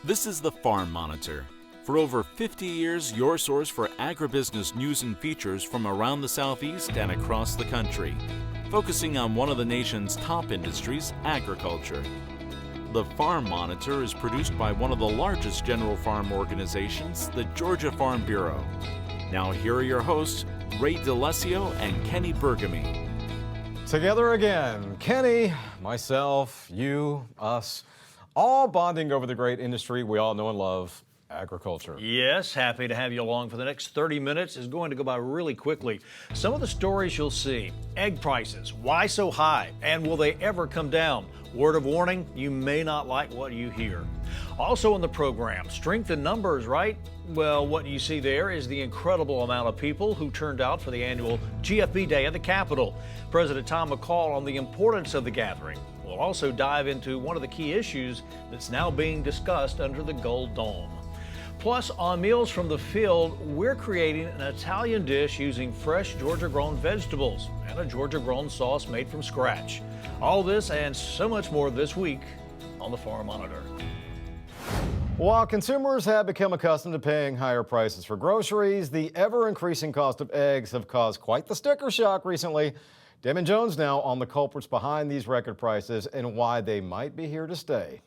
This is the Farm Monitor. For over 50 years, your source for agribusiness news and features from around the Southeast and across the country, focusing on one of the nation's top industries, agriculture. The Farm Monitor is produced by one of the largest general farm organizations, the Georgia Farm Bureau. Now here are your hosts, Ray DeLesio and Kenny Bergamy. Together again, Kenny, myself, you, us, all bonding over the great industry we all know and love, agriculture. Yes, happy to have you along for the next 30 minutes. It's going to go by really quickly. Some of the stories you'll see: egg prices, why so high, and will they ever come down? Word of warning, you may not like what you hear. Also in the program, strength in numbers, right? Well, what you see there is the incredible amount of people who turned out for the annual GFB Day at the Capitol. President Tom McCall on the importance of the gathering. We'll also dive into one of the key issues that's now being discussed under the Gold Dome. Plus, on Meals from the Field, we're creating an Italian dish using fresh Georgia-grown vegetables and a Georgia-grown sauce made from scratch. All this and so much more this week on the Farm Monitor. While consumers have become accustomed to paying higher prices for groceries, the ever-increasing cost of eggs have caused quite the sticker shock recently. Damon Jones now on the culprits behind these record prices and why they might be here to stay.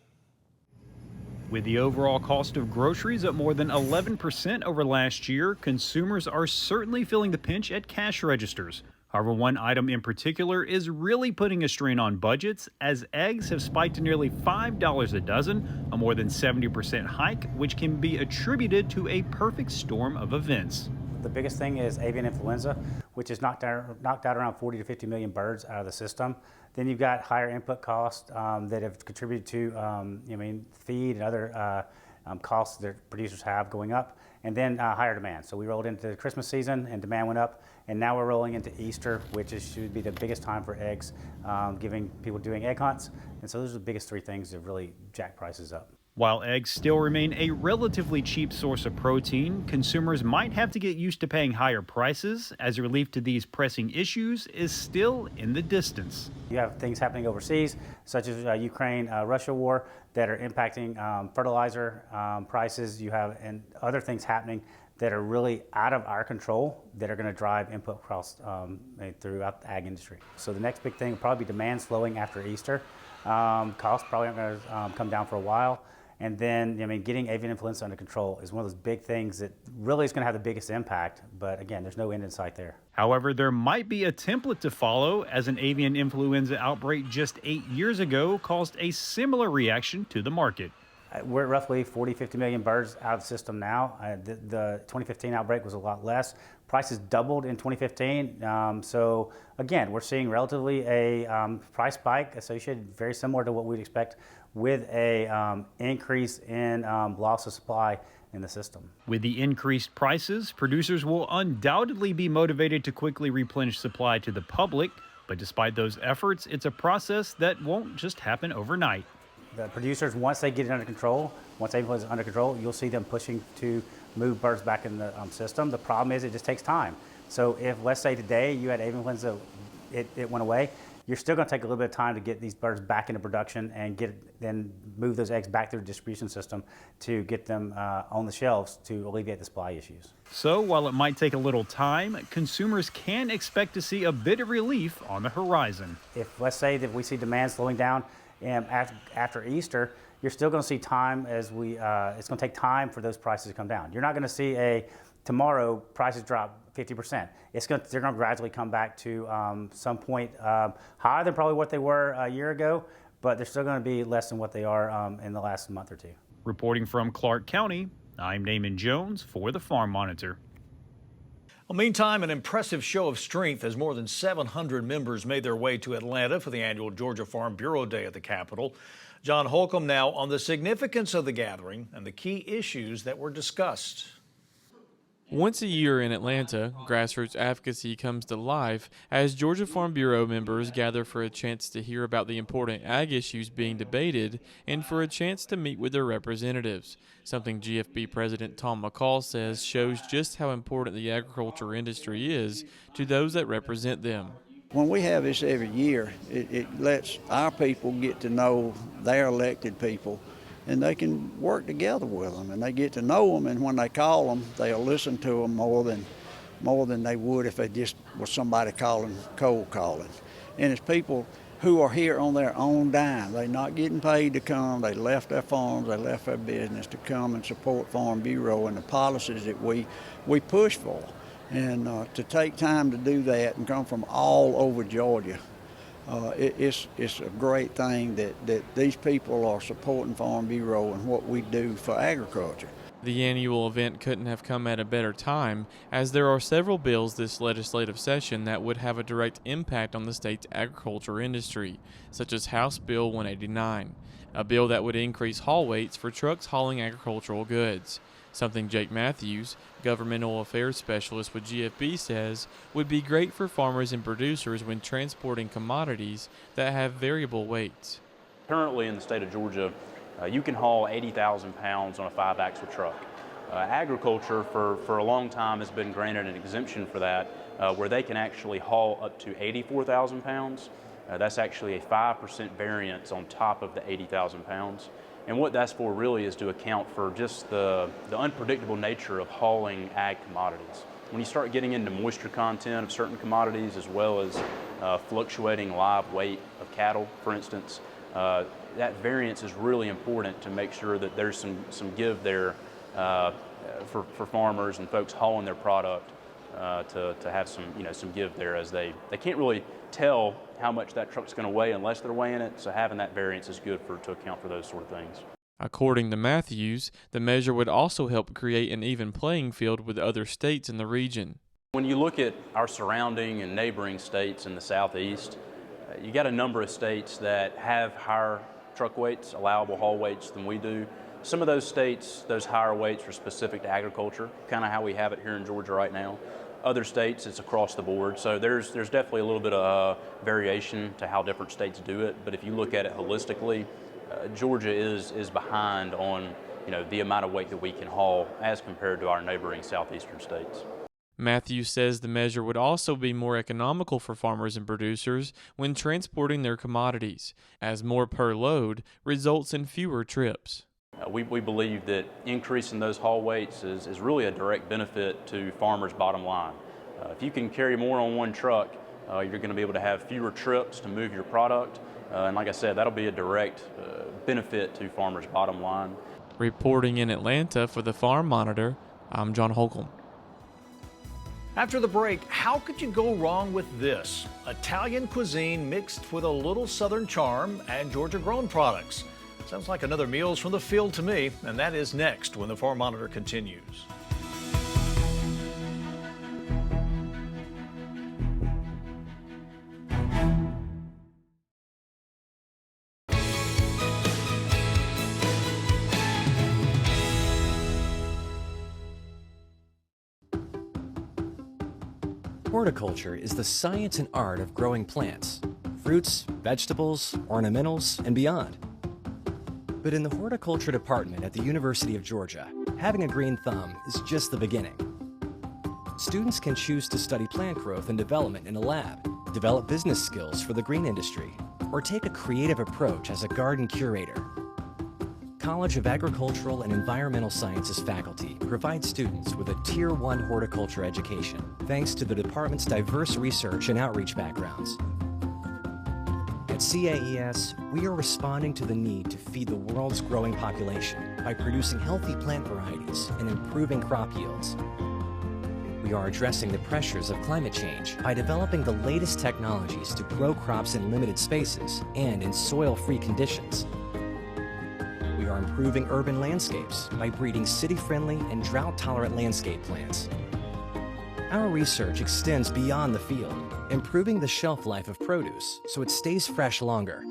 With the overall cost of groceries up more than 11% over last year, consumers are certainly feeling the pinch at cash registers. However, one item in particular is really putting a strain on budgets, as eggs have spiked to nearly $5 a dozen, a more than 70% hike, which can be attributed to a perfect storm of events. The biggest thing is avian influenza, which has knocked out around 40 to 50 million birds out of the system. Then you've got higher input costs that have contributed to feed and other costs that producers have going up, and then higher demand. So we rolled into the Christmas season and demand went up, and now we're rolling into Easter, which should be the biggest time for eggs, giving people doing egg hunts. And so those are the biggest three things that really jack prices up. While eggs still remain a relatively cheap source of protein, consumers might have to get used to paying higher prices, as relief to these pressing issues is still in the distance. You have things happening overseas, such as Ukraine-Russia war, that are impacting fertilizer prices. You have and other things happening that are really out of our control that are going to drive input costs throughout the ag industry. So the next big thing will probably be demand slowing after Easter. Costs probably aren't going to come down for a while. And then, getting avian influenza under control is one of those big things that really is going to have the biggest impact. But again, there's no end in sight there. However, there might be a template to follow, as an avian influenza outbreak just 8 years ago caused a similar reaction to the market. We're at roughly 40, 50 million birds out of the system now. The 2015 outbreak was a lot less. Prices doubled in 2015. So again, we're seeing relatively a price spike associated very similar to what we'd expect with a increase in loss of supply in the system. With the increased prices, producers will undoubtedly be motivated to quickly replenish supply to the public. But despite those efforts, it's a process that won't just happen overnight. The producers, once they get it under control, once avian influenza is under control, you'll see them pushing to move birds back in the system. The problem is it just takes time. So if, let's say today you had avian influenza, it went away, you're still going to take a little bit of time to get these birds back into production and then move those eggs back through the distribution system to get them on the shelves to alleviate the supply issues. So while it might take a little time, consumers can expect to see a bit of relief on the horizon. If, let's say that we see demand slowing down after Easter, you're still going to see time it's going to take time for those prices to come down. You're not going to see tomorrow prices drop 50%. They're going to gradually come back to some point higher than probably what they were a year ago, but they're still going to be less than what they are in the last month or two. Reporting from Clark County, I'm Damon Jones for the Farm Monitor. Well, meantime, an impressive show of strength as more than 700 members made their way to Atlanta for the annual Georgia Farm Bureau Day at the Capitol. John Holcomb now on the significance of the gathering and the key issues that were discussed. Once a year in Atlanta, grassroots advocacy comes to life as Georgia Farm Bureau members gather for a chance to hear about the important ag issues being debated and for a chance to meet with their representatives, something GFB President Tom McCall says shows just how important the agriculture industry is to those that represent them. When we have this every year, it lets our people get to know their elected people and they can work together with them, and they get to know them, and when they call them, they'll listen to them more than they would if they just was somebody cold calling. And it's people who are here on their own dime. They're not getting paid to come. They left their farms, they left their business to come and support Farm Bureau and the policies that we push for. And to take time to do that and come from all over Georgia, it's a great thing that these people are supporting Farm Bureau and what we do for agriculture. The annual event couldn't have come at a better time, as there are several bills this legislative session that would have a direct impact on the state's agriculture industry, such as House Bill 189, a bill that would increase haul weights for trucks hauling agricultural goods, something Jake Matthews, governmental affairs specialist with GFB, says would be great for farmers and producers when transporting commodities that have variable weights. Currently in the state of Georgia, you can haul 80,000 pounds on a 5-axle truck. Agriculture for a long time has been granted an exemption for that, where they can actually haul up to 84,000 pounds. That's actually a 5% variance on top of the 80,000 pounds. And what that's for really is to account for just the unpredictable nature of hauling ag commodities. When you start getting into moisture content of certain commodities, as well as fluctuating live weight of cattle, for instance, that variance is really important to make sure that there's some give there for farmers and folks hauling their product to have some give there, as they can't really tell how much that truck's going to weigh unless they're weighing it. So having that variance is good to account for those sort of things. According to Matthews, the measure would also help create an even playing field with other states in the region. When you look at our surrounding and neighboring states in the southeast, you got a number of states that have higher truck weights, allowable haul weights, than we do. Some of those states, those higher weights are specific to agriculture, kind of how we have it here in Georgia right now. Other states, it's across the board. So there's definitely a little bit of variation to how different states do it. But if you look at it holistically, Georgia is behind on the amount of weight that we can haul as compared to our neighboring southeastern states. Matthews says the measure would also be more economical for farmers and producers when transporting their commodities, as more per load results in fewer trips. We believe that increasing those haul weights is really a direct benefit to farmers' bottom line. If you can carry more on one truck, you're going to be able to have fewer trips to move your product. And like I said, that'll be a direct benefit to farmers' bottom line. Reporting in Atlanta for the Farm Monitor, I'm John Holcomb. After the break, how could you go wrong with this? Italian cuisine mixed with a little Southern charm and Georgia-grown products. Sounds like another Meals from the Field to me, and that is next when the Farm Monitor continues. Horticulture is the science and art of growing plants, fruits, vegetables, ornamentals, and beyond. But in the horticulture department at the University of Georgia, having a green thumb is just the beginning. Students can choose to study plant growth and development in a lab, develop business skills for the green industry, or take a creative approach as a garden curator. College of Agricultural and Environmental Sciences faculty provide students with a Tier 1 horticulture education, thanks to the department's diverse research and outreach backgrounds. At CAES, we are responding to the need to feed the world's growing population by producing healthy plant varieties and improving crop yields. We are addressing the pressures of climate change by developing the latest technologies to grow crops in limited spaces and in soil-free conditions. We are improving urban landscapes by breeding city-friendly and drought-tolerant landscape plants. Our research extends beyond the field, improving the shelf life of produce so it stays fresh longer.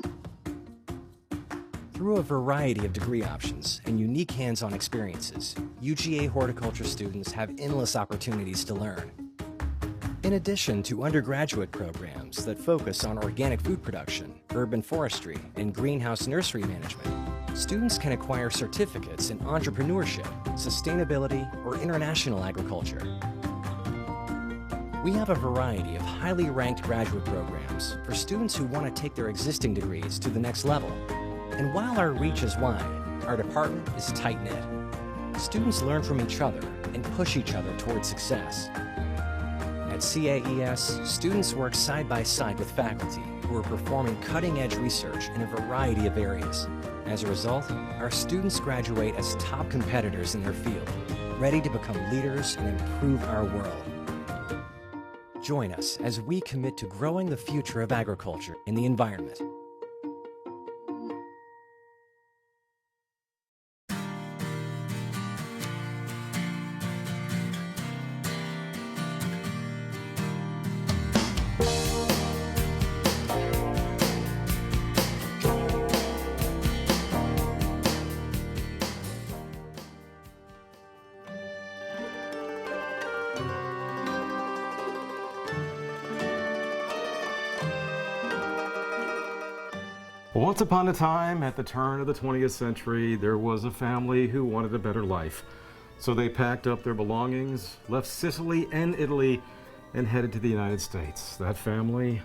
Through a variety of degree options and unique hands-on experiences, UGA horticulture students have endless opportunities to learn. In addition to undergraduate programs that focus on organic food production, urban forestry, and greenhouse nursery management, students can acquire certificates in entrepreneurship, sustainability, or international agriculture. We have a variety of highly ranked graduate programs for students who want to take their existing degrees to the next level. And while our reach is wide, our department is tight-knit. Students learn from each other and push each other towards success. At CAES, students work side by side with faculty who are performing cutting-edge research in a variety of areas. As a result, our students graduate as top competitors in their field, ready to become leaders and improve our world. Join us as we commit to growing the future of agriculture and the environment. Once upon a time, at the turn of the 20th century, there was a family who wanted a better life. So they packed up their belongings, left Sicily and Italy, and headed to the United States. That family,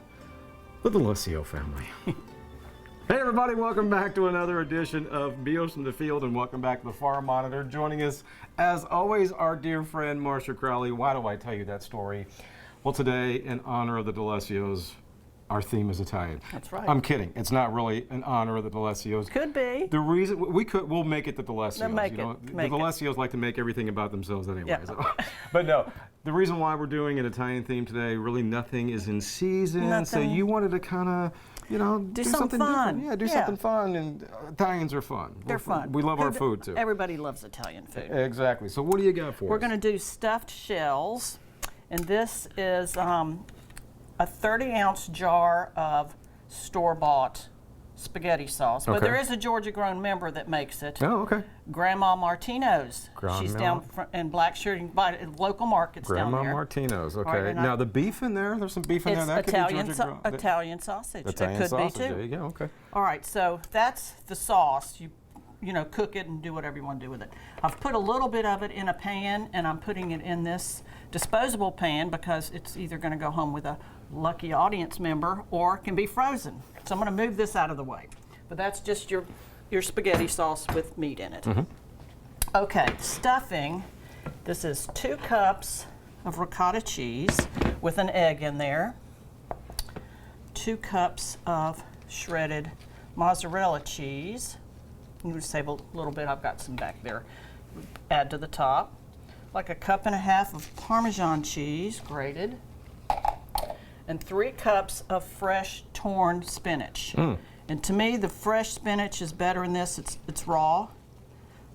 the D'Alessio family. Hey everybody, welcome back to another edition of Meals from the Field, and welcome back to the Farm Monitor. Joining us, as always, our dear friend, Marcia Crowley. Why do I tell you that story? Well, today, in honor of the D'Alessios, our theme is Italian. That's right. I'm kidding. It's not really in honor of the D'Alessios. Could be. The reason we'll make it the D'Alessios. Then make you know, it. the Make it. D'Alessios like to make everything about themselves anyway. Yeah. So. But no, the reason why we're doing an Italian theme today, really nothing is in season. So Nothing. you wanted to kind of, you know, Do something fun. different. Yeah, do Yeah. something fun. And Italians are fun. They're fun. We love our food too. Everybody loves Italian food. Exactly. So what do you got for We're us? going to do stuffed shells, and this is a 30-ounce jar of store-bought spaghetti sauce. But Okay. there is a Georgia-grown member that makes it. Oh, okay. Grandma Martino's. She's down in Blackshear. You can buy it at local markets down Grandma there. Martino's. Okay. Right, and now the beef in there. There's some beef in It's there. That Italian, could be Georgia grown. Italian sausage. Italian it could sausage. be too. There you go. Okay. All right, so that's the sauce. You know, cook it and do whatever you want to do with it. I've put a little bit of it in a pan, and I'm putting it in this disposable pan because it's either going to go home with a lucky audience member or can be frozen. So I'm going to move this out of the way. But that's just your spaghetti sauce with meat in it. Mm-hmm. Okay, stuffing. This is 2 cups of ricotta cheese with an egg in there. 2 cups of shredded mozzarella cheese. You can save a little bit. I've got some back there. Add to the top. Like a 1.5 cups of Parmesan cheese, grated. And 3 cups of fresh torn spinach. And to me, the fresh spinach is better in this. It's raw,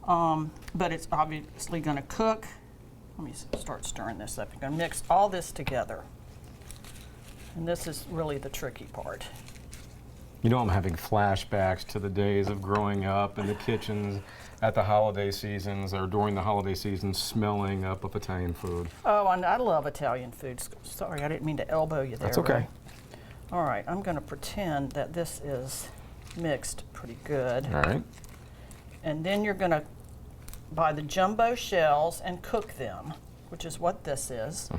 but it's obviously going to cook. Let me start stirring this up. You're going to mix all this together. And this is really the tricky part. You know, I'm having flashbacks to the days of growing up in the kitchens at the holiday seasons or during the holiday seasons, smelling up of Italian food. Oh, and I love Italian food. Sorry, I didn't mean to elbow you there. That's okay. Ray. All right, I'm going to pretend that this is mixed pretty good. All right. And then you're going to buy the jumbo shells and cook them, which is what this is.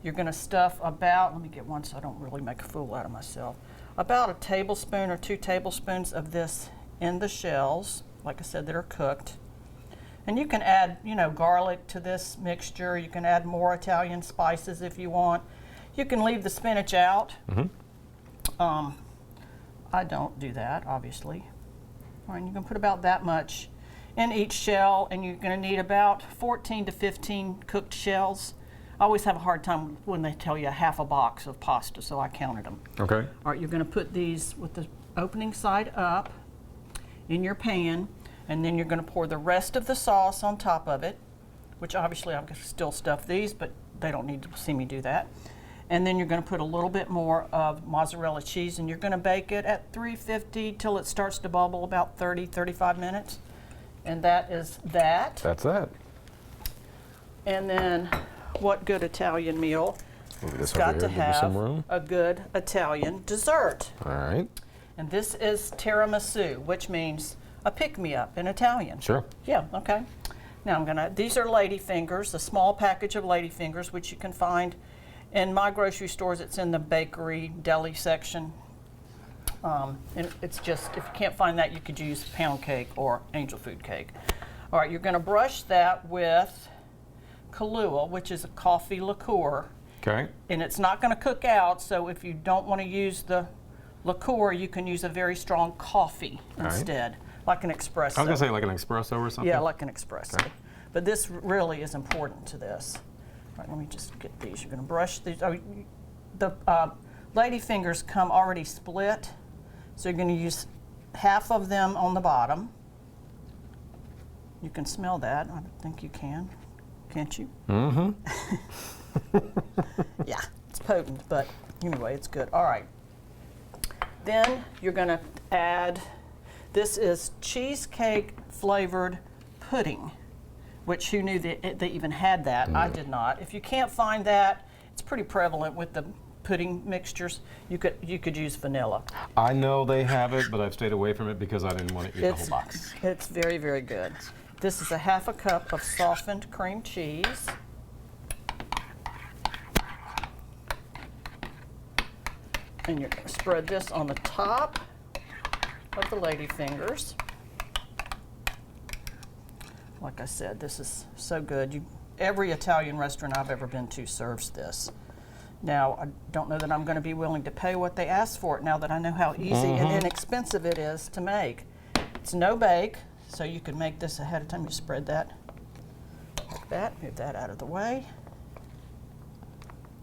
You're going to stuff about, let me get one so I don't really make a fool out of myself, about 1 tablespoon or 2 tablespoons of this in the shells, like I said, that are cooked. And you can add, you know, garlic to this mixture. You can add more Italian spices if you want. You can leave the spinach out. I don't do that, obviously. All right, you can put about that much in each shell, and you're going to need about 14 to 15 cooked shells. I always have a hard time when they tell you 1/2 box of pasta, so I counted them. Okay. All right, you're going to put these with the opening side up in your pan, and then you're going to pour the rest of the sauce on top of it, which obviously I'm going to still stuff these, but they don't need to see me do that. And then you're going to put a little bit more of mozzarella cheese, and you're going to bake it at 350 till it starts to bubble, about 30, 35 minutes. And that is that. That's that. And then what good Italian meal Move this has got over to here, give you some have room. a good Italian dessert? All right. And this is tiramisu, which means a pick-me-up in Italian. Sure. Yeah, okay. Now these are lady fingers, a small package of lady fingers, which you can find in my grocery stores. It's in the bakery, deli section. And it's just, if you can't find that, you could use pound cake or angel food cake. All right, you're going to brush that with Kahlua, which is a coffee liqueur. Okay. And it's not going to cook out, so if you don't want to use the liqueur, you can use a very strong coffee instead, like an espresso. I was going to say like an espresso or something? Yeah, like an espresso. Okay. But this really is important to this. All right, let me just get these. You're going to brush these. Oh, the lady fingers come already split, so you're going to use half of them on the bottom. You can smell that. I think you can. Can't you? Mm-hmm. Yeah, it's potent, but anyway, it's good. All right. Then you're going to add, this is cheesecake flavored pudding, which who knew that they even had that? I did not. If you can't find that, it's pretty prevalent with the pudding mixtures. You could use vanilla. I know they have it, but I've stayed away from it because I didn't want to eat the whole box. It's very, very good. This is a half a cup of softened cream cheese. And you're going to spread this on the top of the lady fingers. Like I said, this is so good. Every Italian restaurant I've ever been to serves this. Now, I don't know that I'm going to be willing to pay what they ask for it now that I know how easy and inexpensive it is to make. It's no bake, so you can make this ahead of time. You spread that like that, move that out of the way.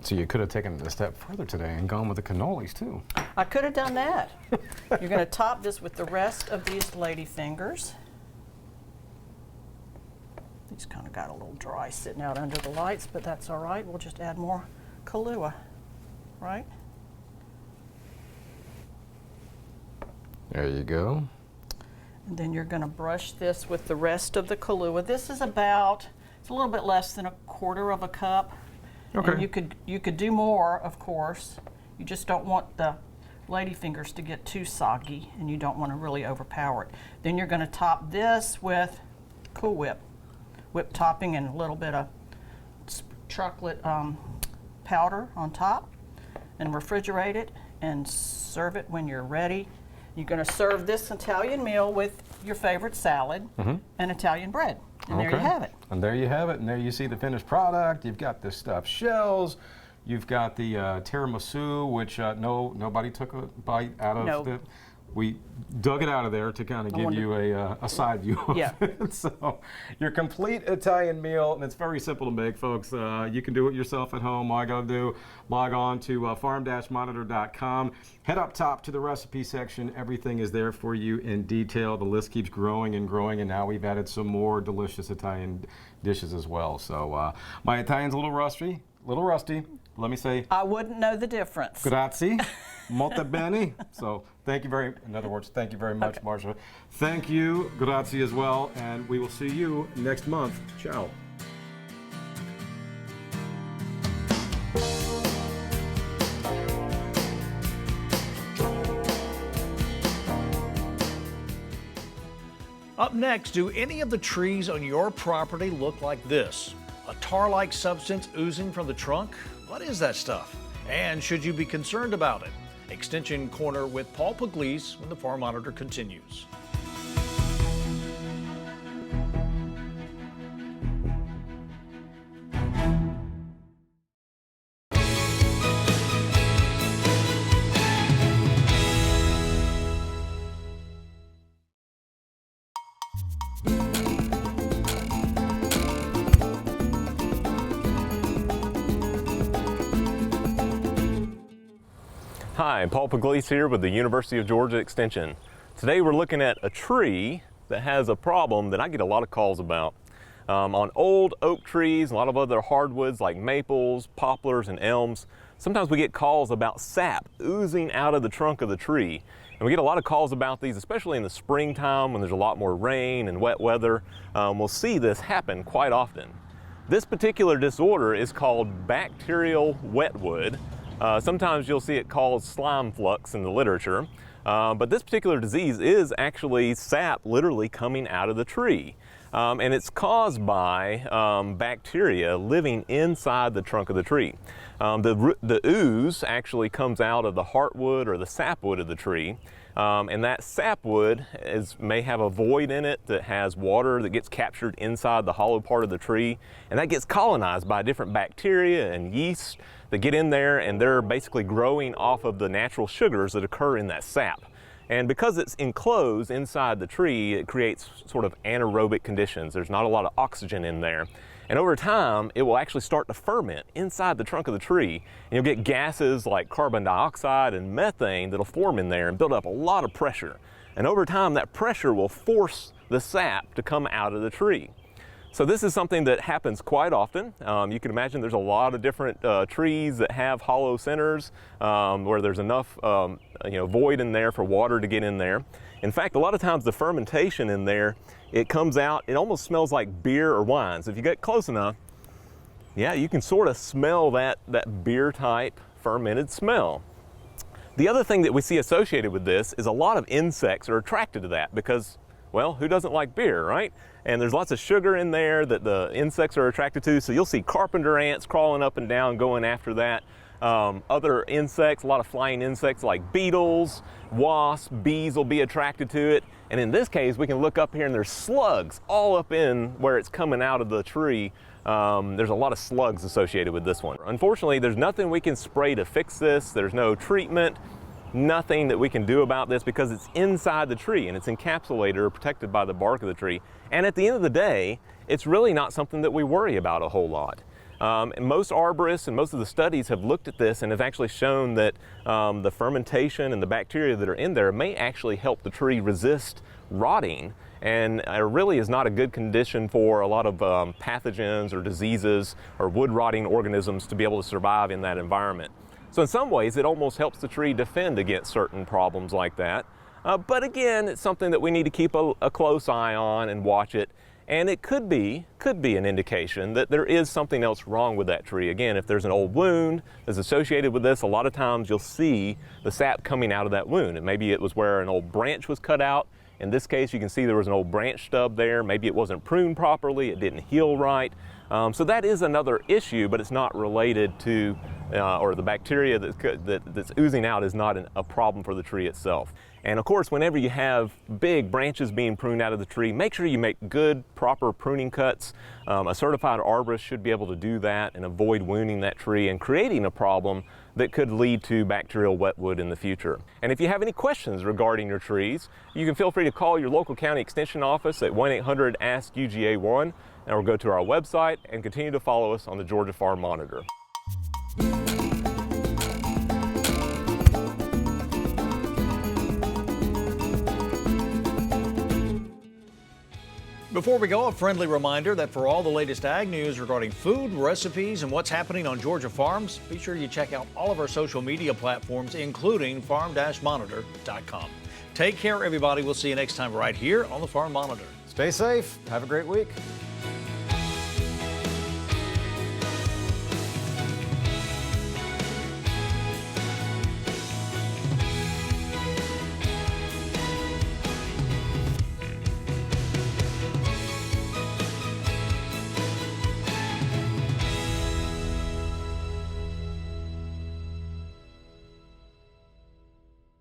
So you could have taken it a step further today and gone with the cannolis too. I could have done that. You're going to top this with the rest of these lady fingers. These kind of got a little dry sitting out under the lights, but that's all right. We'll just add more Kahlua, right? There you go. And then you're going to brush this with the rest of the Kahlua. This is about, it's a little bit less than 1/4 of a cup. Okay. And you could do more, of course. You just don't want the lady fingers to get too soggy, and you don't want to really overpower it. Then you're going to top this with Cool Whip, whip topping, and a little bit of chocolate powder on top, and refrigerate it and serve it when you're ready. You're going to serve this Italian meal with your favorite salad and Italian bread. And there you have it. And there you have it. And there you see the finished product. You've got the stuffed shells. You've got the tiramisu, which nobody took a bite out of. No. We dug it out of there to kind of give you a side view of it. So your complete Italian meal, and it's very simple to make, folks. You can do it yourself at home. All you got to do, log on to farm-monitor.com. Head up top to the recipe section. Everything is there for you in detail. The list keeps growing and growing, and now we've added some more delicious Italian dishes as well. So my Italian's a little rusty. Let me say, I wouldn't know the difference. Grazie, molto bene. So thank you very much, Marsha. Thank you, grazie as well, and we will see you next month. Ciao. Up next, do any of the trees on your property look like this? A tar-like substance oozing from the trunk? What is that stuff? And should you be concerned about it? Extension Corner with Paul Pugliese when the Farm Monitor continues. Hi, Paul Pugliese here with the University of Georgia Extension. Today we're looking at a tree that has a problem that I get a lot of calls about. On old oak trees, a lot of other hardwoods like maples, poplars, and elms, sometimes we get calls about sap oozing out of the trunk of the tree. And we get a lot of calls about these, especially in the springtime when there's a lot more rain and wet weather. We'll see this happen quite often. This particular disorder is called bacterial wetwood. Sometimes you'll see it called slime flux in the literature. But this particular disease is actually sap literally coming out of the tree. And it's caused by bacteria living inside the trunk of the tree. The ooze actually comes out of the heartwood or the sapwood of the tree. And that sapwood may have a void in it that has water that gets captured inside the hollow part of the tree, and that gets colonized by different bacteria and yeast that get in there, and they're basically growing off of the natural sugars that occur in that sap. And because it's enclosed inside the tree, it creates sort of anaerobic conditions. There's not a lot of oxygen in there. And over time, it will actually start to ferment inside the trunk of the tree. And you'll get gases like carbon dioxide and methane that'll form in there and build up a lot of pressure. And over time, that pressure will force the sap to come out of the tree. So this is something that happens quite often. You can imagine there's a lot of different trees that have hollow centers where there's enough void in there for water to get in there. In fact, a lot of times the fermentation in there, it comes out, it almost smells like beer or wine. So if you get close enough, yeah, you can sort of smell that beer type fermented smell. The other thing that we see associated with this is a lot of insects are attracted to that because, well, who doesn't like beer, right? And there's lots of sugar in there that the insects are attracted to. So you'll see carpenter ants crawling up and down going after that. Other insects, a lot of flying insects like beetles, wasps, bees will be attracted to it. And in this case, we can look up here and there's slugs all up in where it's coming out of the tree. There's a lot of slugs associated with this one. Unfortunately, there's nothing we can spray to fix this. There's no treatment, nothing that we can do about this because it's inside the tree and it's encapsulated or protected by the bark of the tree. And at the end of the day, it's really not something that we worry about a whole lot. And most arborists and most of the studies have looked at this and have actually shown that the fermentation and the bacteria that are in there may actually help the tree resist rotting, and it really is not a good condition for a lot of pathogens or diseases or wood rotting organisms to be able to survive in that environment. So in some ways it almost helps the tree defend against certain problems like that. But again, it's something that we need to keep a close eye on and watch it. And it could be an indication that there is something else wrong with that tree. Again, if there's an old wound that's associated with this, a lot of times you'll see the sap coming out of that wound. And maybe it was where an old branch was cut out. In this case, you can see there was an old branch stub there. Maybe it wasn't pruned properly, it didn't heal right. So that is another issue, but it's not related to, or the bacteria that's oozing out is not a problem for the tree itself. And of course, whenever you have big branches being pruned out of the tree, make sure you make good, proper pruning cuts. A certified arborist should be able to do that and avoid wounding that tree and creating a problem that could lead to bacterial wetwood in the future. And if you have any questions regarding your trees, you can feel free to call your local county extension office at 1-800-ASK-UGA1, or go to our website and continue to follow us on the Georgia Farm Monitor. Before we go, a friendly reminder that for all the latest ag news regarding food, recipes, and what's happening on Georgia farms, be sure you check out all of our social media platforms, including farm-monitor.com. Take care, everybody. We'll see you next time right here on the Farm Monitor. Stay safe. Have a great week.